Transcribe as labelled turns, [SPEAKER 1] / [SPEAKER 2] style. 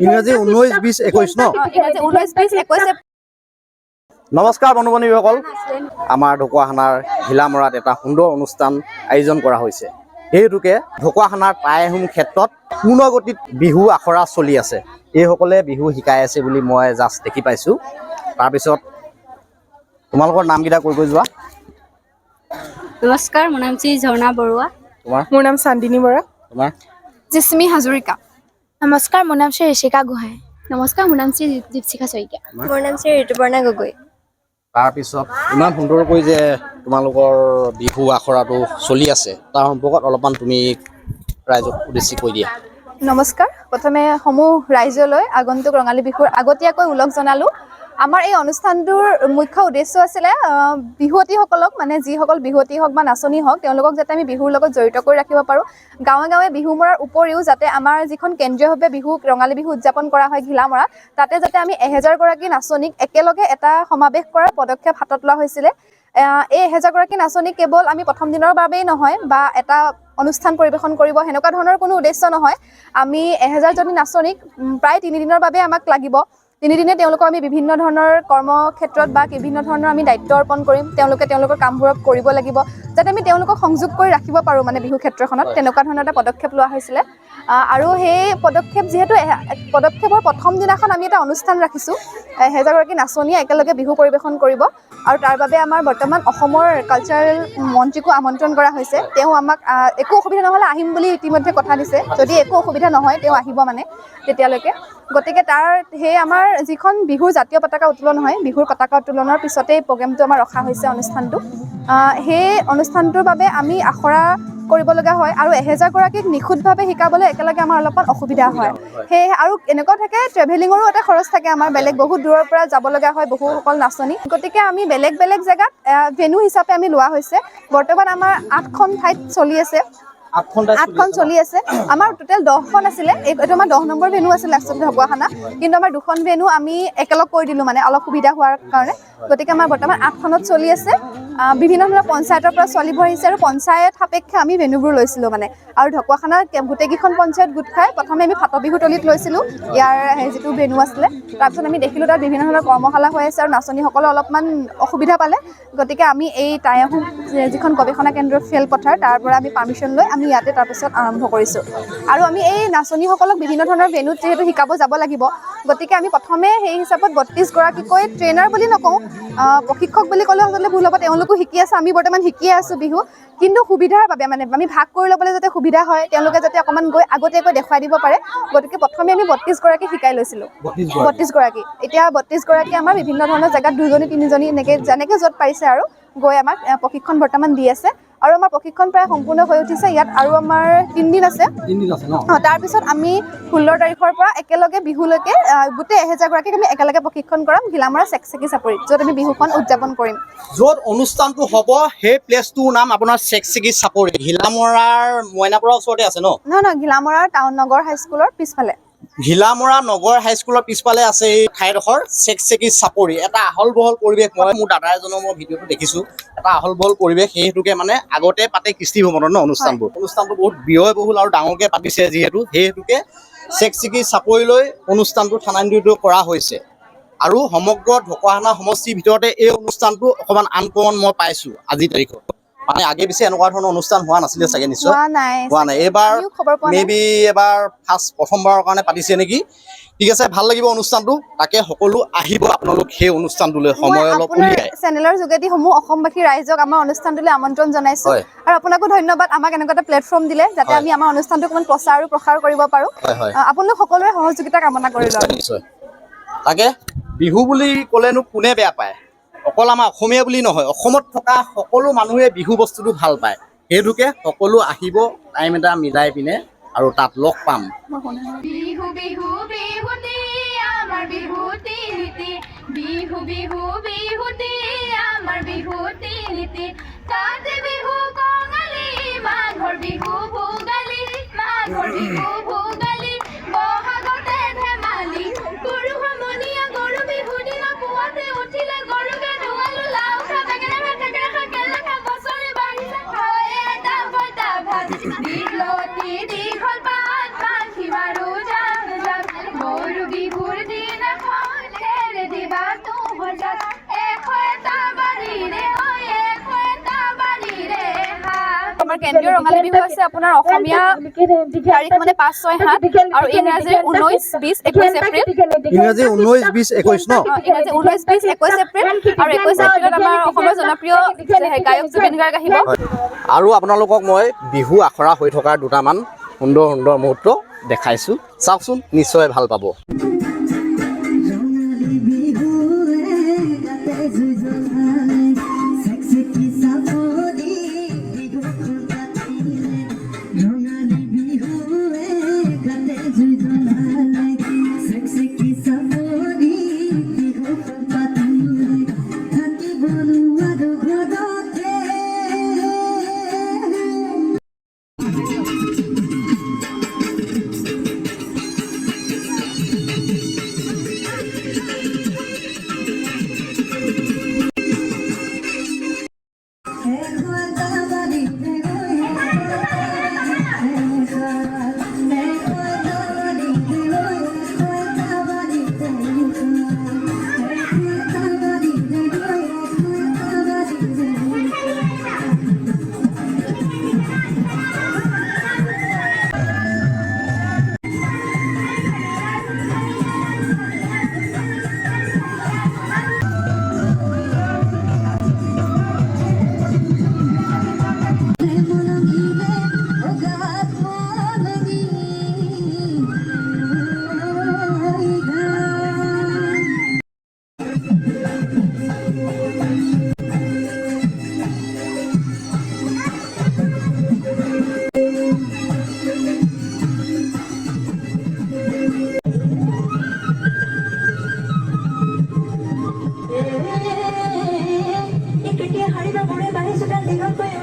[SPEAKER 1] ইংৰাজী 19 20 21 ন
[SPEAKER 2] ইংৰাজী 19 20 21
[SPEAKER 1] নমস্কাৰ বন্ধু বান্ধৱীসকল আমাৰ ঢকুৱাখানাৰ ঘিলামৰাত এটা সুন্দৰ অনুষ্ঠান আয়োজন কৰা হৈছে এই হেতুকে ঢকুৱাখানাৰ টাই আহোম ক্ষেত্ৰত পূৰ্ণ গতিত বিহু আখৰা চলি আছে এইসকলে বিহু শিকাই আছে বুলি মই জাষ্ট দেখি পাইছোঁ তাৰপিছত তোমালোকৰ নামকেইটা কৈ যোৱা
[SPEAKER 3] নমস্কাৰ মোৰ নাম শ্ৰী ঝৰ্ণা বৰুৱা
[SPEAKER 1] তোমাৰ
[SPEAKER 4] মোৰ নাম চান্দিনী বৰা
[SPEAKER 1] তোমাৰ
[SPEAKER 2] জিস্মি হাজৰিকা
[SPEAKER 5] নমস্কাৰ মোৰ নাম শ্ৰী ঋষিকা গোহাঁই
[SPEAKER 3] নমস্কাৰ মোৰ নাম শ্ৰী দীপশিখা শইকীয়া
[SPEAKER 5] মোৰ নাম শ্ৰী ঋতুপৰ্ণা গগৈ
[SPEAKER 1] তাৰপিছত ইমান সুন্দৰকৈ যে তোমালোকৰ বিহু আখৰাটো চলি আছে তাৰ সম্পৰ্কত অলপমান তুমি ৰাইজক উদ্দেশ্যি কৈ দিয়া
[SPEAKER 2] নমস্কাৰ প্ৰথমে সমূহ ৰাইজলৈ আগন্তুক ৰঙালী বিহুৰ আগতীয়াকৈ ওলগ জনালোঁ আমাৰ এই অনুষ্ঠানটোৰ মুখ্য উদ্দেশ্য আছিলে বিহুৱতীসকলক মানে যিসকল বিহুৱতী হওক বা নাচনী হওক তেওঁলোকক যাতে আমি বিহুৰ লগত জড়িত কৰি ৰাখিব পাৰোঁ গাঁৱে গাঁৱে বিহু মৰাৰ উপৰিও যাতে আমাৰ যিখন কেন্দ্ৰীয়ভাৱে বিহু ৰঙালী বিহু উদযাপন কৰা হয় ঘিলামৰা তাতে যাতে আমি 1000 গৰাকী নাচনীক একেলগে এটা সমাৱেশ কৰাৰ পদক্ষেপ হাতত লোৱা হৈছিলে এই 1000 গৰাকী নাচনী কেৱল আমি প্ৰথম দিনৰ বাবেই নহয় বা এটা অনুষ্ঠান পৰিৱেশন কৰিব সেনেকুৱা ধৰণৰ কোনো উদ্দেশ্য নহয় আমি 1000 জনী নাচনীক প্ৰায় 3 দিনৰ বাবে আমাক লাগিব 3 দিনে তেওঁলোকক আমি বিভিন্ন ধৰণৰ কৰ্মক্ষেত্ৰত বা বিভিন্ন ধৰণৰ আমি দায়িত্ব অৰ্পণ কৰিম তেওঁলোকে তেওঁলোকৰ কামবোৰক কৰিব লাগিব যাতে আমি তেওঁলোকক সংযোগ কৰি ৰাখিব পাৰোঁ মানে বিহু ক্ষেত্ৰখনত তেনেকুৱা ধৰণৰ এটা পদক্ষেপ লোৱা হৈছিলে আৰু সেই পদক্ষেপ যিহেতু পদক্ষেপৰ প্ৰথম দিনাখন আমি এটা অনুষ্ঠান ৰাখিছোঁ 1000 গৰাকী নাচনীয়ে একেলগে বিহু পৰিৱেশন কৰিব আৰু তাৰ বাবে আমাৰ বৰ্তমান অসমৰ কালচাৰেল মন্ত্ৰীকো আমন্ত্ৰণ কৰা হৈছে তেওঁ আমাক একো অসুবিধা নহ'লে আহিম বুলি ইতিমধ্যে কথা দিছে যদি একো অসুবিধা নহয় তেওঁ আহিব মানে তেতিয়ালৈকে গতিকে সেই আমাৰ যিখন বিহুৰ জাতীয় পতাকা উত্তোলন হয় বিহুৰ পতাকা উত্তোলনৰ পিছতেই প্ৰগ্ৰেমটো আমাৰ ৰখা হৈছে অনুষ্ঠানটো সেই অনুষ্ঠানটোৰ বাবে আমি আখৰা কৰিবলগা হয় আৰু 1000 গৰাকীক নিখুঁতভাৱে শিকাবলৈ একেলগে আমাৰ অলপমান অসুবিধা হয় সেয়ে আৰু এনেকুৱা থাকে ট্ৰেভেলিঙৰো এটা খৰচ থাকে আমাৰ বেলেগ বহুত দূৰৰ পৰা যাব লগা হয় বহুসকল নাচনী গতিকে আমি বেলেগ বেলেগ জেগাত ভেনু হিচাপে আমি লোৱা হৈছে বৰ্তমান আমাৰ 8খন ঠাইত চলি আছে 8খন চলি আছে আমাৰ টোটেল 10খন আছিলে এইটো আমাৰ 10 নম্বৰ ভেনু আছিল লাষ্টত ঢকুৱাখানা কিন্তু আমাৰ 2খন ভেনু আমি একেলগ কৰি দিলোঁ মানে অলপ সুবিধা হোৱাৰ কাৰণে গতিকে আমাৰ বৰ্তমান 8খনত চলি আছে বিভিন্ন ধৰণৰ পঞ্চায়তৰ পৰা ছোৱালীবোৰ আহিছে আৰু পঞ্চায়ত সাপেক্ষে আমি ভেনুবোৰ লৈছিলোঁ মানে আৰু ঢকুৱাখানাৰ গোটেইকেইখন পঞ্চায়ত গোট খাই প্ৰথমে আমি ফাটবিহুতলীত লৈছিলোঁ ইয়াৰ যিটো ভেনু আছিলে তাৰপিছত আমি দেখিলোঁ তাত বিভিন্ন ধৰণৰ কৰ্মশালা হৈ আছে আৰু নাচনীসকলে অলপমান অসুবিধা পালে গতিকে আমি এই টাই আহোম যিখন গৱেষণা কেন্দ্ৰ খেলপথাৰ তাৰ পৰা আমি পাৰ্মিশ্যন লৈ আমি ইয়াতে তাৰপিছত আৰম্ভ কৰিছোঁ আৰু আমি এই নাচনীসকলক বিভিন্ন ধৰণৰ ভেনুত যিহেতু শিকাব যাব লাগিব গতিকে আমি প্ৰথমে সেই হিচাপত 32 গৰাকীকৈ ট্ৰেইনাৰ বুলি নকওঁ প্ৰশিক্ষক বুলি ক'লেও আচলতে ভুল হ'ব তেওঁলোকো শিকি আছে আমি বৰ্তমান শিকিয়ে আছোঁ বিহু কিন্তু সুবিধাৰ বাবে মানে আমি ভাগ কৰি ল'বলৈ যাতে সুবিধা হয় তেওঁলোকে যাতে অকণমান গৈ আগতীয়াকৈ দেখুৱাই দিব পাৰে গতিকে প্ৰথমে আমি 32 গৰাকী শিকাই লৈছিলোঁ 32 গৰাকী এতিয়া 32 গৰাকী আমাৰ বিভিন্ন ধৰণৰ জেগাত 2জনী 3জনী এনেকৈ যেনেকৈ য'ত পাৰিছে আৰু গৈ আমাক প্ৰশিক্ষণ বৰ্তমান দি আছে আৰু আমাৰ প্ৰশিক্ষণ প্ৰায় সম্পূৰ্ণ হৈ উঠিছে ইয়াত আৰু আমাৰ 3 দিন আছে তাৰপিছত আমি 16 তাৰিখৰ পৰা একেলগে বিহুলৈকে গোটেই 1000 গৰাকীক আমি একেলগে প্ৰশিক্ষণ কৰাম ঘিলামৰা চেকচেকি চাপৰিত য'ত আমি বিহুখন উদযাপন কৰিম
[SPEAKER 1] য'ত অনুষ্ঠানটো হ'ব সেই প্লেচটোৰ নাম আপোনাৰ চেকচেকি চাপৰি ঘিলামৰাৰ মইনাপুৰৰ ওচৰতে আছে ন
[SPEAKER 2] নহয় ঘিলামৰাৰ টাউন নগৰ হাইস্কুলৰ পিছফালে
[SPEAKER 1] ঘিলামৰা নগৰ হাইস্কুলৰ পিছফালে আছে এই ঠাইডোখৰ চেকচেকি চাপৰি এটা আহল বহল পৰিৱেশ মই মোৰ দাদা এজনৰ মই ভিডিঅ'টো দেখিছোঁ এটা আহল বহল পৰিৱেশ সেই হেতুকে মানে আগতে পাতে কৃষ্টি ভৱনত ন অনুষ্ঠানটো বহুত ব্যয়বহুল আৰু ডাঙৰকৈ পাতিছে যিহেতু সেই হেতুকে চেকচেকি চাপৰিলৈ অনুষ্ঠানটো স্থানান্তৰিত কৰা হৈছে আৰু সমগ্ৰ ঢকুৱাখানা সমষ্টিৰ ভিতৰতে এই অনুষ্ঠানটো অকণমান আনকমন মই পাইছোঁ আজিৰ তাৰিখত মানে আগে পিছে এনেকুৱা ধৰণৰ অনুষ্ঠান হোৱা নাছিলে চাগে নিশ্চয় হোৱা নাই এইবাৰ মেবি এবাৰ প্ৰথমবাৰৰ কাৰণে পাতিছে নেকি ঠিক আছে ভাল লাগিব অনুষ্ঠানটো তাকে সকলো আহিব আপোনালোক সেই অনুষ্ঠানটোলৈ সময় অলপ উলিয়াই
[SPEAKER 2] চেনেলৰ যোগেদি সমূহ অসমবাসী ৰাইজক আমাৰ অনুষ্ঠানটোলৈ আমন্ত্ৰণ জনাইছোঁ আৰু আপোনাকো ধন্যবাদ আমাক এনেকুৱা এটা প্লেটফৰ্ম দিলে যাতে আমি আমাৰ অনুষ্ঠানটো অকণমান প্ৰচাৰ আৰু প্ৰসাৰ কৰিব পাৰোঁ আপোনালোক সকলোৰে সহযোগিতা কামনা কৰিলোঁ
[SPEAKER 1] নিশ্চয় তাকে বিহু বুলি ক'লেনো কোনে বেয়া পায় অকল আমাৰ অসমীয়া বুলি নহয় অসমত থকা সকলো মানুহে বিহু বস্তুটো ভাল পায় সেইটোকে সকলো আহিব টাইম এটা মিলাই পিনে আৰু তাত লগ পাম
[SPEAKER 6] বিহু বিহু বিহুতি আমাৰ বিহুতি নীতি বিহু বিহু বিহুতি আমাৰ বিহুতি নীতি কাতি বিহু কঙালী মাঘৰ বিহু ভোগালী মাঘৰ বিহু ভোগালী বহাগতে ধেমালি গৰু সমনীয়া গৰু বিহু দিনা পুৱাতে উঠিলে গৰুকে ধুৱালো লাও খা বেঙেনা খা থেকেৰা খা কেলা খা বছৰি বাঢ়িছে হয় এটা পইতা ভাত দীঘলতি দীঘল পাত পাখি মাৰো যাম যাম গৰু
[SPEAKER 2] আমাৰ কেন্দ্ৰীয় ৰঙালী বিহু আছে আপোনাৰ অসমীয়া তাৰিখ মানে 5, 6, 7 আৰু ইংৰাজী 19, 20, 21 এপ্ৰিল।
[SPEAKER 1] ইংৰাজী 19, 20, 21 ন?
[SPEAKER 2] ইংৰাজী 19, 20, 21 এপ্ৰিল আৰু 21 এপ্ৰিলত আমাৰ অসমৰ জনপ্ৰিয় গায়ক জুবিন গাৰ্গ আহিব।
[SPEAKER 1] আৰু আপোনালোকক মই বিহু আখৰা হৈ থকাৰ দুটামান সুন্দৰ সুন্দৰ মুহূৰ্ত দেখাইছোঁ, চাওকচোন, নিশ্চয় ভাল পাব।
[SPEAKER 4] হাৰিব মৰে বাঢ়ি চোতাল দীঘল কৰি